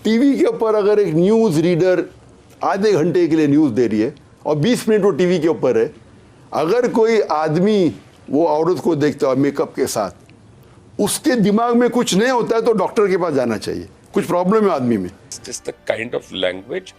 TV के ऊपर अगर एक न्यूज़ रीडर आधे घंटे के लिए न्यूज़ दे रही है और 20 मिनट वो टीवी के ऊपर है, अगर कोई आदमी वो औरत को देखता है मेकअप के साथ, उसके दिमाग में कुछ नहीं होता है तो डॉक्टर के पास जाना चाहिए, कुछ प्रॉब्लम है आदमी में। Is the kind of language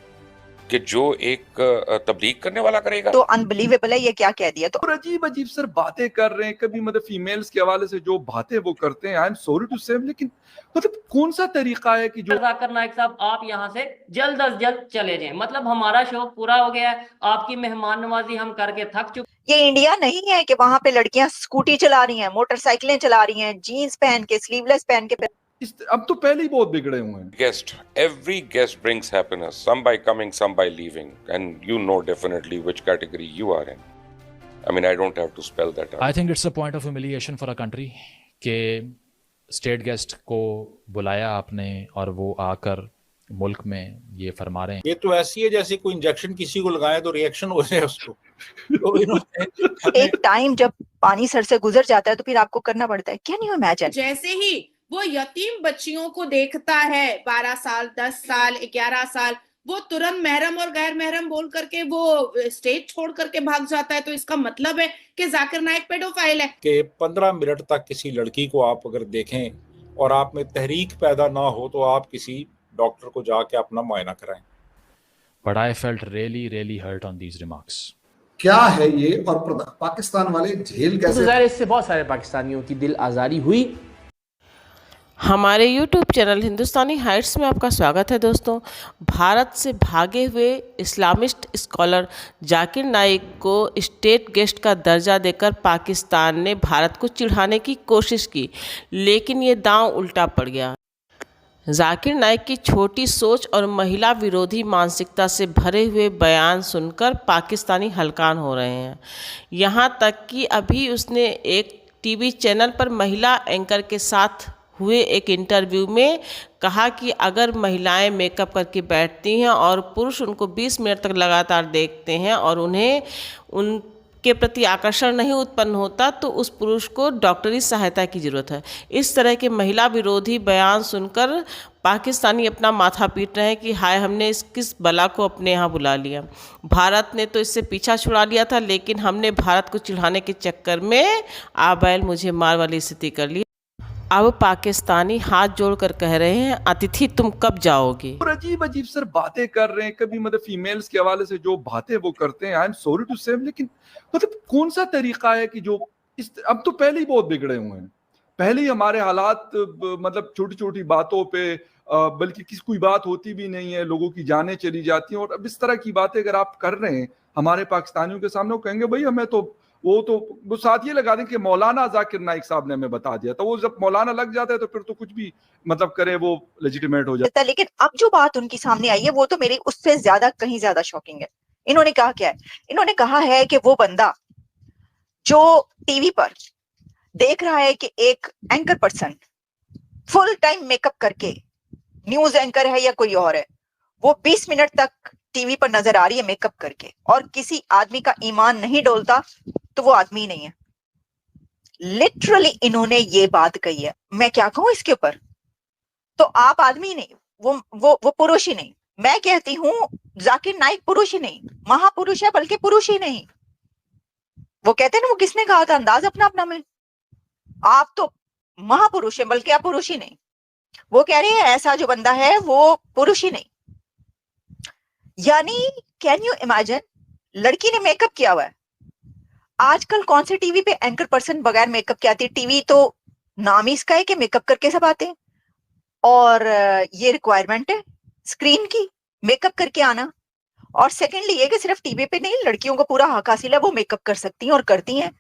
कि जो एक तबलीग करने वाला करेगा। तो अनबिलीवेबल है ये क्या कह दिया। तो और अजीब अजीब सर बातें कर रहे हैं, कभी मतलब फीमेल्स के हवाले से जो बातें वो करते हैं, आई एम सॉरी टू से, लेकिन मतलब कौन सा तरीका है कि जो जाकिर नाइक साहब आप यहाँ से जल्द अज जल्द चले जाएं, मतलब हमारा शो पूरा हो गया है, आपकी मेहमान नवाजी हम करके थक चुके। ये इंडिया नहीं है कि वहां पे लड़कियां स्कूटी चला रही हैं, मोटरसाइकिलें चला रही हैं, जीन्स पहन के, स्लीवलेस पहन के। अब तो पहले ही बहुत बिगड़े हुए हैं। Guest, every guest brings happiness, some by coming, some by leaving, and you know definitely which category you are in. I mean, I don't have to spell that out. I think it's a point of humiliation for a country कि state guest को बुलाया आपने और वो आकर मुल्क में ये फरमा रहे हैं। ये तो ऐसी है जैसे कोई इंजेक्शन किसी को लगाए तो रिएक्शन हो जाए उसको। तो इन्होंने एक टाइम जब पानी सर से गुजर जाता है तो फिर आपको करना पड़ता है। Can you imagine? जैसे ही वो यतीम बच्चियों को देखता है 12 साल 10 साल 11 साल, वो तुरंत महरम और गैर महरम बोल करके वो स्टेज छोड़ करके भाग जाता है। तो इसका मतलब है कि जाकिर नाइक पेडोफाइल है। कि 15 मिनट तक किसी लड़की को आप अगर देखें और आप में तहरीक पैदा ना हो तो आप किसी डॉक्टर को जाके अपना मुआयना कराएं। But I felt really hurt on these remarks. क्या है ये और पाकिस्तान वाले झेल कैसे? तो इससे बहुत सारे पाकिस्तानियों की दिल आज़ारी हुई। हमारे YouTube चैनल हिंदुस्तानी हाइट्स में आपका स्वागत है दोस्तों। भारत से भागे हुए इस्लामिस्ट स्कॉलर जाकिर नाइक को स्टेट गेस्ट का दर्जा देकर पाकिस्तान ने भारत को चिढ़ाने की कोशिश की, लेकिन ये दांव उल्टा पड़ गया। जाकिर नाइक की छोटी सोच और महिला विरोधी मानसिकता से भरे हुए बयान सुनकर पाकिस्तानी हलकान हो रहे हैं। यहाँ तक कि अभी उसने एक टीवी चैनल पर महिला एंकर के साथ हुए एक इंटरव्यू में कहा कि अगर महिलाएं मेकअप करके बैठती हैं और पुरुष उनको 20 मिनट तक लगातार देखते हैं और उन्हें उनके प्रति आकर्षण नहीं उत्पन्न होता तो उस पुरुष को डॉक्टरी सहायता की ज़रूरत है। इस तरह के महिला विरोधी बयान सुनकर पाकिस्तानी अपना माथा पीट रहे हैं कि हाय हमने इस किस बला को अपने यहाँ बुला लिया। भारत ने तो इससे पीछा छुड़ा लिया था, लेकिन हमने भारत को चिढ़ाने के चक्कर में आ बैल मुझे मार वाली स्थिति कर ली। अब पाकिस्तानी हाथ जोड़कर कह रहे हैं अतिथि तुम कब जाओगे। और अजीब अजीब सर बातें कर रहे हैं, कभी मतलब फीमेल्स के हवाले से जो बातें वो करते हैं, आई एम सॉरी टू से, लेकिन मतलब कौन सा तरीका है कि जो अब तो पहले ही बहुत बिगड़े हुए हैं। पहले ही हमारे हालात मतलब छोटी छोटी बातों पे बल्कि किसी कोई बात होती भी नहीं है, लोगों की जानें चली जाती हैं। और अब इस तरह की बातें अगर आप कर रहे हैं हमारे पाकिस्तानियों के सामने, वो कहेंगे भाई हमें तो वो साथ ये लगा दें कि मौलाना जाकिर नाइक साहब ने हमें बता दिया। तो वो जब मौलाना लग जाता है तो फिर तो कुछ भी मतलब करे वो लेजिटिमेट हो जाता है। लेकिन अब जो बात उनकी सामने आई है वो तो मेरी उससे ज्यादा कहीं ज्यादा शॉकिंग है। इन्होंने कहा क्या है? इन्होंने कहा है कि वो बंदा जो टीवी पर देख रहा है कि एक anchor person full time makeup करके, न्यूज एंकर है या कोई और है, वो 20 मिनट तक टीवी पर नजर आ रही है मेकअप करके और किसी आदमी का ईमान नहीं डोलता तो वो आदमी नहीं है। लिटरली इन्होंने ये बात कही है। मैं क्या कहूं इसके ऊपर? तो आप आदमी नहीं, वो पुरुष ही नहीं। मैं कहती हूं जाकिर नाइक पुरुष ही नहीं, महापुरुष है, बल्कि पुरुष ही नहीं। वो कहते हैं ना, वो किसने कहा था अंदाज अपना अपना में, आप तो महापुरुष है बल्कि आप पुरुष ही नहीं। वो कह रहे हैं ऐसा जो बंदा है वो पुरुष ही नहीं। यानी कैन यू इमेजिन, लड़की ने मेकअप किया हुआ है। आजकल कौन से टीवी पे एंकर पर्सन बगैर मेकअप के आती है? टीवी तो नाम ही इसका है कि मेकअप करके सब आते हैं और ये रिक्वायरमेंट है स्क्रीन की, मेकअप करके आना। और सेकेंडली ये कि सिर्फ टीवी पे नहीं, लड़कियों को पूरा हक हासिल है, वो मेकअप कर सकती हैं और करती हैं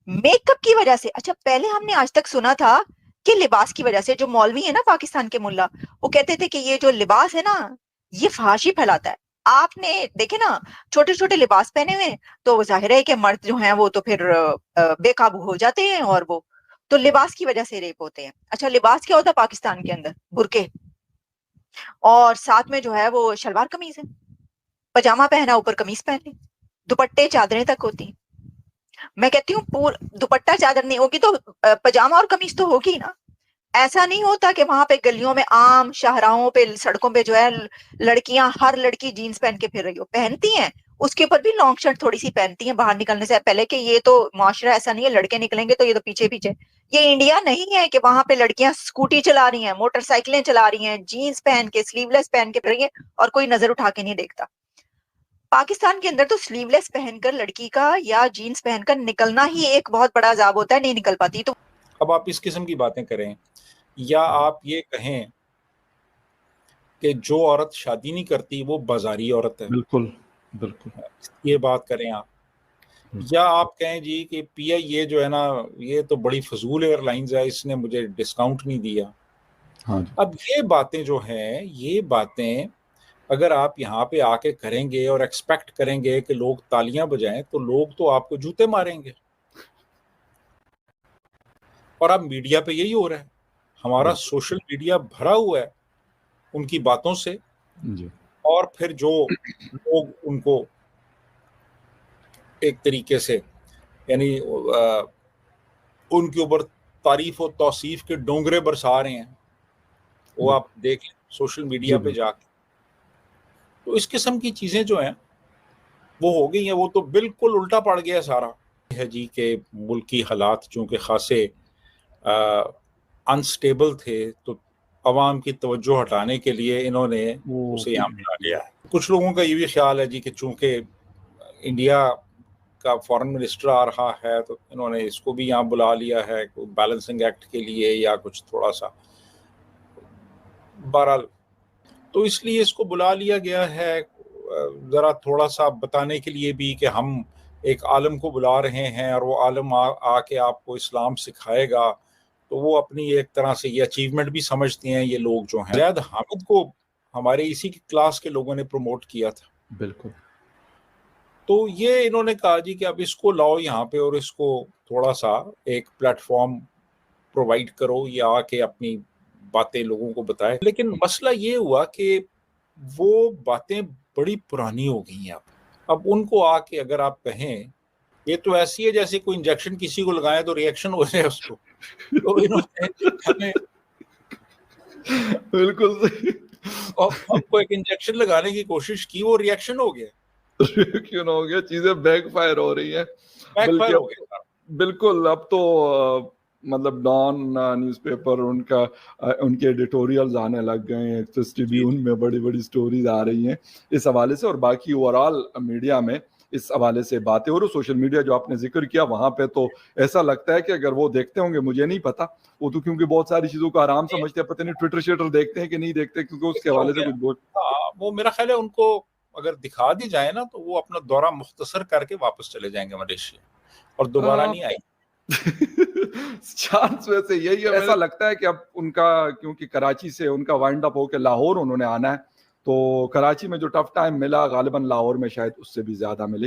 मेकअप की वजह से। अच्छा, पहले हमने आज तक सुना था कि लिबास की वजह से। जो मौलवी है ना पाकिस्तान के मुल्ला, वो कहते थे कि ये जो लिबास है ना ये फहाशी फैलाता है। आपने देखे ना छोटे छोटे लिबास पहने हुए तो जाहिर है कि मर्द जो हैं वो तो फिर बेकाबू हो जाते हैं और वो तो लिबास की वजह से रेप होते हैं। अच्छा, लिबास क्या होता है पाकिस्तान के अंदर? बुरके और साथ में जो है वो शलवार कमीज है, पजामा पहना ऊपर कमीज पहन ली, दुपट्टे चादरें तक होती। मैं कहती हूँ दुपट्टा चादर नहीं होगी तो पजामा और कमीज तो होगी ना। ایسا نہیں ہوتا کہ وہاں پہ گلیوں میں عام شاہراہوں پہ سڑکوں پہ جو ہے لڑکیاں، ہر لڑکی جینز پہن کے پھر رہی ہو، پہنتی ہیں اس کے اوپر بھی لانگ شرٹ تھوڑی سی پہنتی ہیں باہر نکلنے سے پہلے، کہ یہ تو معاشرہ ایسا نہیں ہے لڑکے نکلیں گے تو یہ تو پیچھے پیچھے. یہ انڈیا نہیں ہے کہ وہاں پہ لڑکیاں اسکوٹی چلا رہی ہیں، موٹر سائیکلیں چلا رہی ہیں، جینز پہن کے، سلیو لیس پہن کے پھر رہی ہیں اور کوئی نظر اٹھا کے نہیں دیکھتا. پاکستان کے اندر تو سلیو لیس پہن کر لڑکی کا یا جینز پہن کر نکلنا ہی ایک بہت بڑا عذاب ہوتا ہے، نہیں نکل پاتی. تو اب آپ اس قسم کی باتیں کریں یا آپ یہ کہیں کہ جو عورت شادی نہیں کرتی وہ بازاری عورت ہے، بالکل بالکل یہ بات کریں آپ، یا آپ کہیں جی کہ پی آئی اے جو ہے نا یہ تو بڑی فضول ایئر لائنز ہے، اس نے مجھے ڈسکاؤنٹ نہیں دیا. ہاں جی. اب یہ باتیں جو ہیں، یہ باتیں اگر آپ یہاں پہ آ کے کریں گے اور ایکسپیکٹ کریں گے کہ لوگ تالیاں بجائیں تو لوگ تو آپ کو جوتے ماریں گے. اور اب میڈیا پہ یہی ہو رہا ہے، ہمارا سوشل میڈیا بھرا ہوا ہے ان کی باتوں سے، جی. اور پھر جو لوگ ان کو ایک طریقے سے یعنی ان کے اوپر تعریف و توصیف کے ڈونگرے برسا رہے ہیں، وہ آپ دیکھ لیں سوشل میڈیا پہ جا کے. تو اس قسم کی چیزیں جو ہیں وہ ہو گئی ہیں، وہ تو بالکل الٹا پڑ گیا سارا ہے جی کہ ملکی حالات چونکہ خاصے انسٹیبل تھے تو عوام کی توجہ ہٹانے کے لیے انہوں نے اسے یہاں بلا لیا ہے. کچھ لوگوں کا یہ بھی خیال ہے جی کہ چونکہ انڈیا کا فارن منسٹر آ رہا ہے تو انہوں نے اس کو بھی یہاں بلا لیا ہے بیلنسنگ ایکٹ کے لیے یا کچھ تھوڑا سا، بہرحال تو اس لیے اس کو بلا لیا گیا ہے ذرا تھوڑا سا بتانے کے لیے بھی کہ ہم ایک عالم کو بلا رہے ہیں اور وہ عالم آ کے آپ کو اسلام سکھائے گا. تو وہ اپنی ایک طرح سے یہ اچیومنٹ بھی سمجھتے ہیں یہ لوگ جو ہیں. زید حامد کو ہمارے اسی کی کلاس کے لوگوں نے پروموٹ کیا تھا. بالکل. تو یہ انہوں نے کہا جی کہ اب اس کو لاؤ یہاں پہ اور اس کو تھوڑا سا ایک پلیٹ فارم پرووائڈ کرو یا آ کے اپنی باتیں لوگوں کو بتائے. لیکن مسئلہ یہ ہوا کہ وہ باتیں بڑی پرانی ہو گئی ہیں. اب ان کو آ کے اگر آپ کہیں یہ تو ایسی ہے جیسے کوئی انجیکشن کسی کو لگائیں تو ریئیکشن ہو جائے اس کو، تو انہوں نے ہمیں بالکل صحیح، ہم کو ایک انجیکشن لگانے کی کوشش کی، وہ ریئیکشن ہو گیا، کیوں نہ ہو گیا، چیزیں بیک فائر ہو رہی ہیں. بیک فائر ہو گیا. بالکل. اب تو مطلب ڈان نیوز پیپر ان کے ایڈیٹوریلز آنے لگ گئے ہیں، ایکسس ٹریبیون میں بڑی بڑی سٹوریز آ رہی ہیں اس حوالے سے، اور باقی اوورال میڈیا میں اس حوالے سے باتیں. اور سوشل میڈیا جو آپ نے ذکر کیا وہاں پہ تو ایسا لگتا ہے کہ اگر وہ دیکھتے ہوں گے، مجھے نہیں پتا، وہ تو کیونکہ بہت ساری چیزوں کو آرام سمجھتے ہیں، پتہ نہیں ٹویٹر شیٹر دیکھتے ہیں کہ نہیں دیکھتے، کیونکہ اس کے حوالے سے کچھ وہ میرا خیال ہے ان کو اگر دکھا دی جائے نا تو وہ اپنا دورہ مختصر کر کے واپس چلے جائیں گے ملیشیا اور دوبارہ نہیں آئیں. چانس ویسے یہی ہے. ایسا لگتا ہے کہ اب ان کا کیونکہ کراچی سے ان کا وائنڈ اپ ہو کے لاہور انہوں نے آنا ہے، تو کراچی میں جو ٹف ٹائم ملا غالباً لاہور میں شاید اس سے بھی زیادہ ملے.